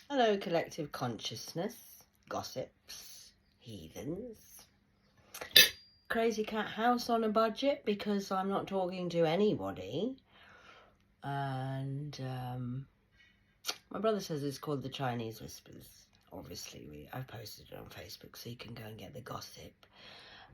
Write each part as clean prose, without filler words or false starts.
Hello, collective consciousness, gossips, heathens. Crazy cat house on a budget because I'm not talking to anybody. And my brother says it's called the Chinese Whispers. Obviously, I've posted it on Facebook so you can go and get the gossip.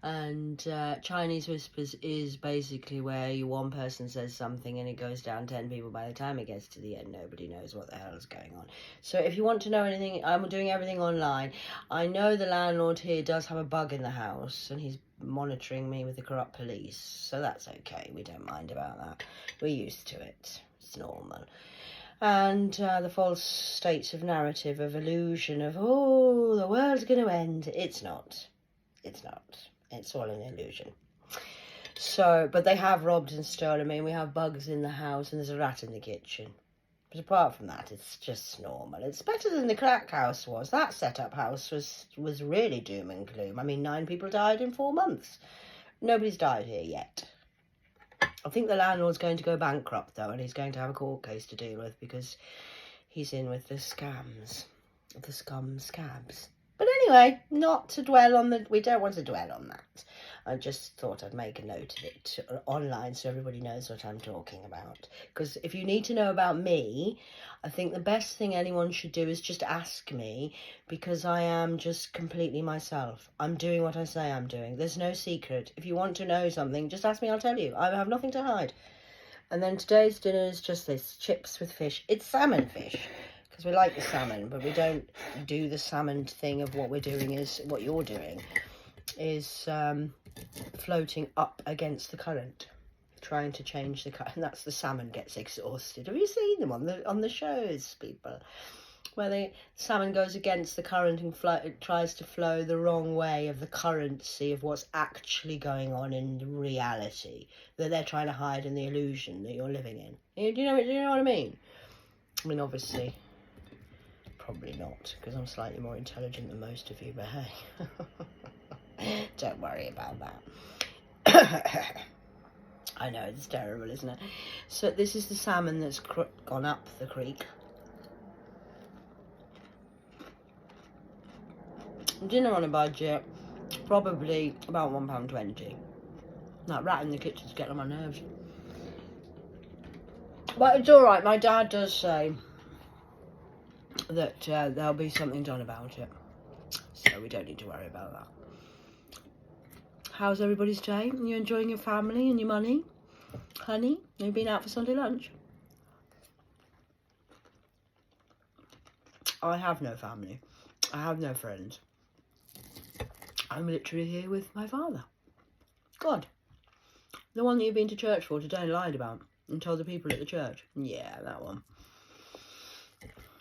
And Chinese Whispers is basically where one person says something and it goes down 10 people. By the time it gets to the end, nobody knows what the hell is going on. So if you want to know anything, I'm doing everything online. I know the landlord here does have a bug in the house and he's monitoring me with the corrupt police. So that's okay. We don't mind about that. We're used to it. It's normal. And the false states of narrative, of illusion, of, oh, the world's going to end. It's not. It's not. It's all an illusion. So, but they have robbed and stolen me, and we have bugs in the house, and there's a rat in the kitchen. But apart from that, it's just normal. It's better than the crack house was. That set-up house was really doom and gloom. I mean, 9 people died in 4 months. Nobody's died here yet. I think the landlord's going to go bankrupt, though, and he's going to have a court case to deal with because he's in with the scams, the scabs. But anyway, not to dwell on we don't want to dwell on that. I just thought I'd make a note of it online so everybody knows what I'm talking about. Because if you need to know about me, I think the best thing anyone should do is just ask me, because I am just completely myself. I'm doing what I say I'm doing. There's no secret. If you want to know something, just ask me, I'll tell you. I have nothing to hide. And then today's dinner is just this, chips with fish. It's salmon fish. Because we like the salmon, but we don't do the salmon thing of what we're doing is, what you're doing, is floating up against the current, trying to change the current. And that's the salmon gets exhausted. Have you seen them on the shows, people? Where the salmon goes against the current and it tries to flow the wrong way of the currency of what's actually going on in reality, that they're trying to hide in the illusion that you're living in. Do you know what I mean? I mean, obviously, probably not, because I'm slightly more intelligent than most of you, but hey, don't worry about that. I know, it's terrible, isn't it? So this is the salmon that's gone up the creek. Dinner on a budget, probably about £1.20. That rat in the kitchen's getting on my nerves. But it's alright, my dad does say that there'll be something done about it. So we don't need to worry about that. How's everybody's day? Are you enjoying your family and your money? Honey, have you been out for Sunday lunch? I have no family. I have no friends. I'm literally here with my father. God. The one that you've been to church for today and lied about and told the people at the church. Yeah, that one.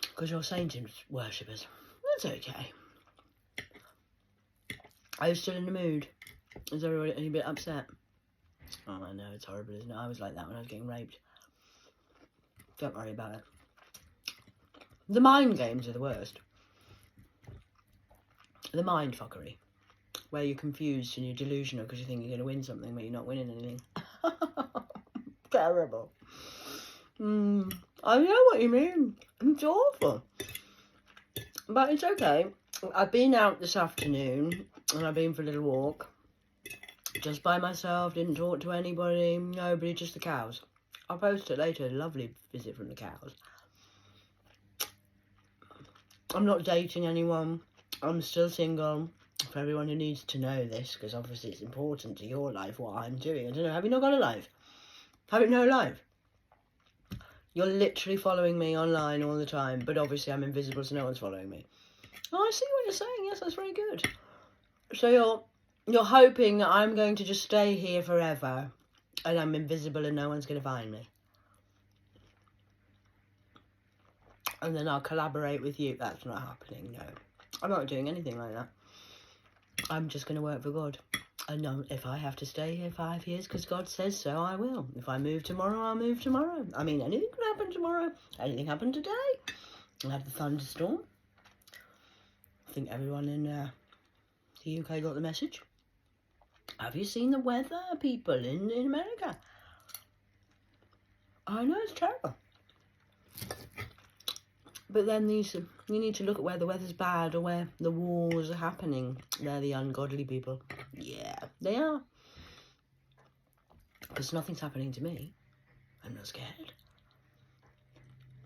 Because you're Saint worshippers. That's okay. Are you still in the mood? Is everybody a bit upset? Oh, I know, it's horrible, isn't it? I was like that when I was getting raped. Don't worry about it. The mind games are the worst. The mind fuckery. Where you're confused and you're delusional because you think you're going to win something but you're not winning anything. Terrible. I know what you mean. It's awful. But it's okay. I've been out this afternoon and I've been for a little walk. Just by myself, didn't talk to anybody, nobody, just the cows. I'll post it later, a lovely visit from the cows. I'm not dating anyone. I'm still single. For everyone who needs to know this, because obviously it's important to your life what I'm doing. I don't know, have you not got a life? Have you no life? You're literally following me online all the time, but obviously I'm invisible so no one's following me. Oh, I see what you're saying. Yes, that's very good. So you're hoping that I'm going to just stay here forever and I'm invisible and no one's going to find me. And then I'll collaborate with you. That's not happening, no. I'm not doing anything like that. I'm just going to work for God. And if I have to stay here 5 years because God says so, I will. If I move tomorrow, I'll move tomorrow. I mean, anything could happen tomorrow. Anything happened today. I'll have the thunderstorm. I think everyone in the UK got the message. Have you seen the weather, people, in America? I know, it's terrible. But then you need to look at where the weather's bad or where the wars are happening. They're the ungodly people. Yeah, they are. Because nothing's happening to me. I'm not scared.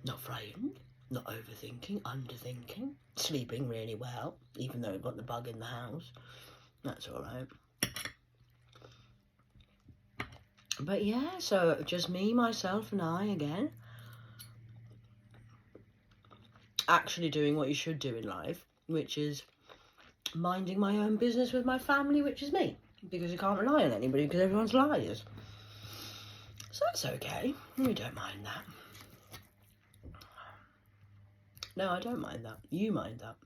Not frightened. Not overthinking. Underthinking. Sleeping really well. Even though I've got the bug in the house. That's alright. But yeah, so just me, myself and I again. Actually doing what you should do in life, which is minding my own business with my family, which is me, because you can't rely on anybody because everyone's liars. So that's okay. We don't mind that. No, I don't mind that. You mind that.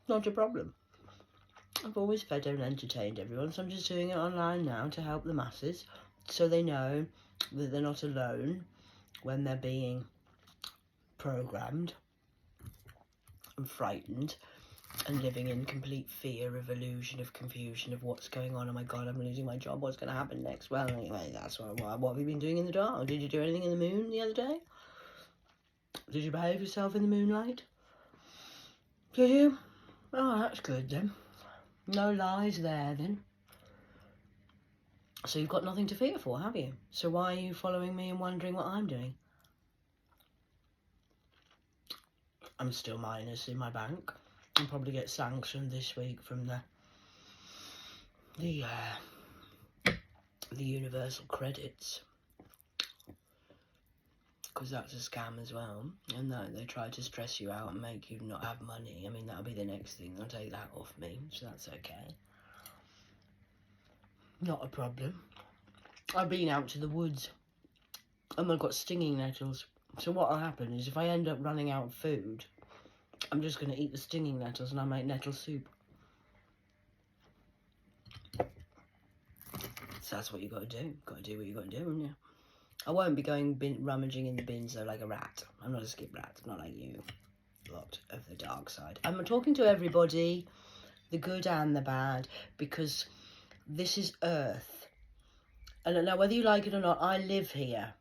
Not a problem. I've always fed and entertained everyone, so I'm just doing it online now to help the masses, so they know that they're not alone when they're being programmed and frightened and living in complete fear of illusion, of confusion, of what's going on. Oh my God, I'm losing my job. What's going to happen next? Well, anyway, that's what have you been doing in the dark? Did you do anything in the moon the other day? Did you behave yourself in the moonlight? Did you? Oh, that's good then. No lies there then. So you've got nothing to fear for, have you? So why are you following me and wondering what I'm doing? I'm still minus in my bank. I'll probably get sanctioned this week from the universal credits, because that's a scam as well. And they try to stress you out and make you not have money. I mean, that'll be the next thing. They'll take that off me, so that's okay. Not a problem. I've been out to the woods and I've got stinging nettles. So what'll happen is if I end up running out of food, I'm just going to eat the stinging nettles and I make nettle soup. So that's what you got to do. Got to do what you got to do, haven't you? I won't be going rummaging in the bins though like a rat. I'm not a skip rat. I'm not like you. Lot of the dark side. I'm talking to everybody, the good and the bad, because this is Earth. And now, whether you like it or not, I live here.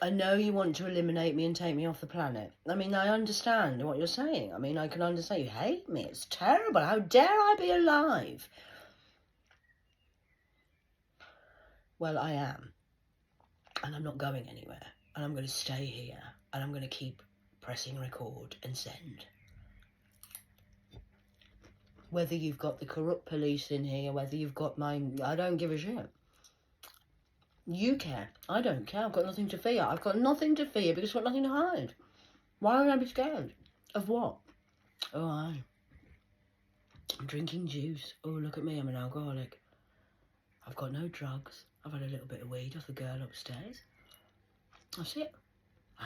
I know you want to eliminate me and take me off the planet. I mean, I understand what you're saying. I mean, I can understand. You hate me. It's terrible. How dare I be alive? Well, I am. And I'm not going anywhere. And I'm going to stay here. And I'm going to keep pressing record and send. Whether you've got the corrupt police in here, whether you've got mine, I don't give a shit. You care. I don't care. I've got nothing to fear. I've got nothing to fear because I've got nothing to hide. Why would I be scared? Of what? Oh, I'm drinking juice. Oh, look at me. I'm an alcoholic. I've got no drugs. I've had a little bit of weed off the girl upstairs. That's it.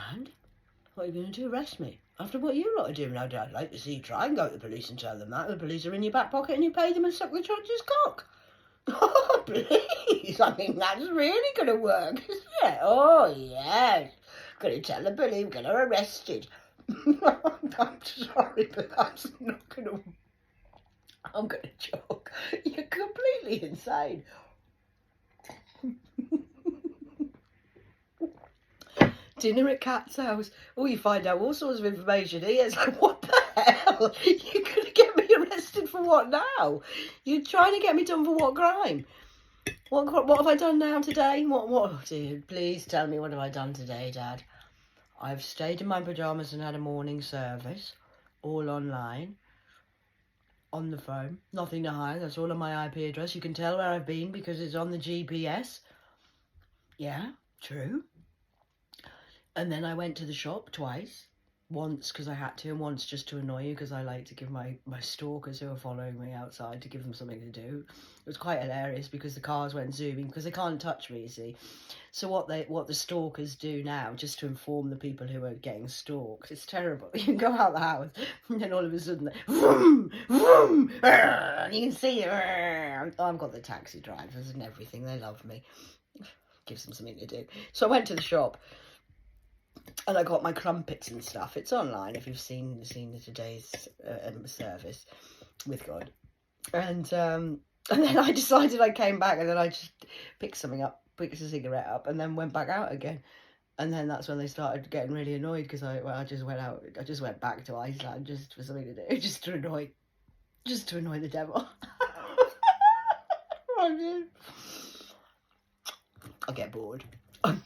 And what are you going to do? Arrest me? After what you lot are doing? I'd like to see you try and go to the police and tell them that. The police are in your back pocket and you pay them and suck the judge's cock. Oh, please. I mean, that's really going to work, isn't it? Oh, yes. Going to tell the police, we're going to arrest it. I'm sorry, but that's not going to... I'm going to joke. You're completely insane. Dinner at Cat's house. Oh, you find out all sorts of information here. It's like, what the hell? You're going to get me arrested for what now? You're trying to get me done for what crime? What have I done now today? What? Dude, please tell me, what have I done today, Dad? I've stayed in my pyjamas and had a morning service. All online. On the phone. Nothing to hide. That's all on my IP address. You can tell where I've been because it's on the GPS. Yeah, true. And then I went to the shop twice. Once because I had to, and once just to annoy you because I like to give my stalkers who are following me outside to give them something to do. It was quite hilarious because the cars went zooming because they can't touch me, you see. So what the stalkers do now, just to inform the people who are getting stalked, it's terrible. You can go out the house and then all of a sudden, vroom, vroom, and you can see it. I've got the taxi drivers and everything. They love me. Gives them something to do. So I went to the shop. And I got my crumpets and stuff. It's online if you've seen today's service with God. And then I decided I came back and then I just picked something up, picked a cigarette up and then went back out again. And then that's when they started getting really annoyed because I just went back to Iceland just for something to do, just to annoy the devil. I get bored.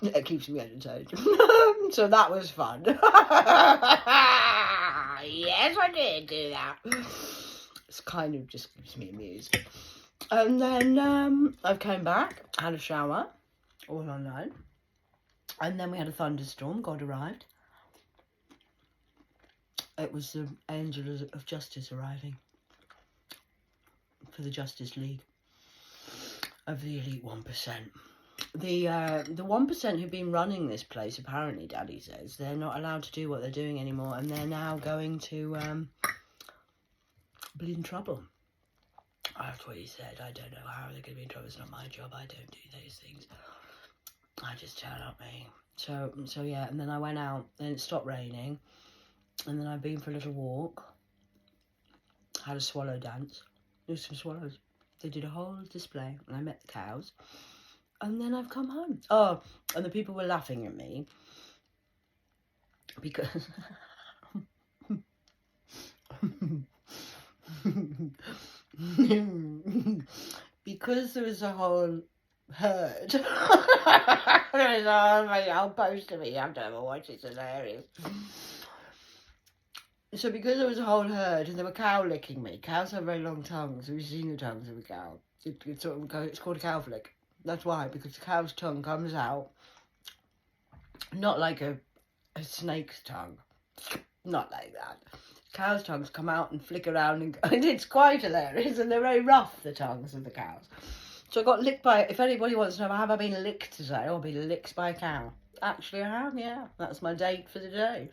It keeps me entertained. So that was fun. Yes, I did do that. It's kind of just keeps me amused. And then I came back, had a shower, all online. And then we had a thunderstorm. God arrived. It was the Angel of Justice arriving for the Justice League of the Elite 1%. The 1% who've been running this place, apparently, Daddy says, they're not allowed to do what they're doing anymore, and they're now going to be in trouble. That's what he said. I don't know how they're going to be in trouble. It's not my job. I don't do those things. I just turn up, me. So yeah, and then I went out, and it stopped raining, and then I've been for a little walk, had a swallow dance. There's some swallows. They did a whole display, and I met the cows, and then I've come home. Oh, and the people were laughing at me because because there was a whole herd. I'll post to me after I watch it. It's hilarious. So because there was a whole herd and they were cow licking me. Cows have very long tongues. Have you seen the tongues of a cow? It's called a cow flick. That's why, because the cow's tongue comes out not like a snake's tongue. Not like that. Cows' tongues come out and flick around, and it's quite hilarious, and they're very rough, the tongues of the cows. So I got licked by, if anybody wants to know, have I been licked today? I'll be licked by a cow. Actually, I have, yeah. That's my date for the day.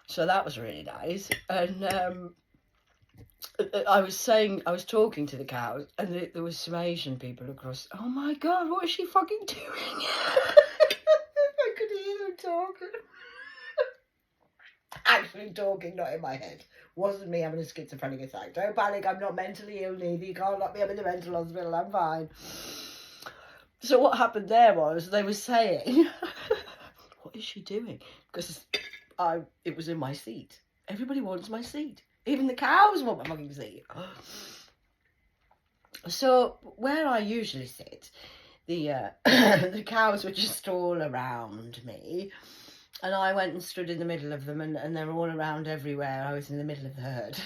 So that was really nice. And I was talking to the cows, and there was some Asian people across. Oh my God, what is she fucking doing? I could hear them talking. Actually talking, not in my head. Wasn't me having a schizophrenic attack. Don't panic, I'm not mentally ill, neither. You can't lock me up in the mental hospital, I'm fine. So what happened there was, they were saying, what is she doing? Because it was in my seat. Everybody wants my seat. Even the cows want my fucking seat. So where I usually sit, the cows were just all around me. And I went and stood in the middle of them, and they were all around everywhere. I was in the middle of the herd.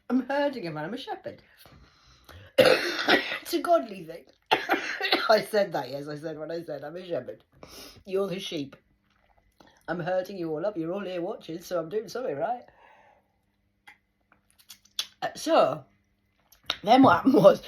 I'm herding them, and I'm a shepherd. It's a godly thing. I said that, yes, I said what I said. I'm a shepherd. You're the sheep. I'm herding you all up. You're all here watching, so I'm doing something, right? So, then what happened was...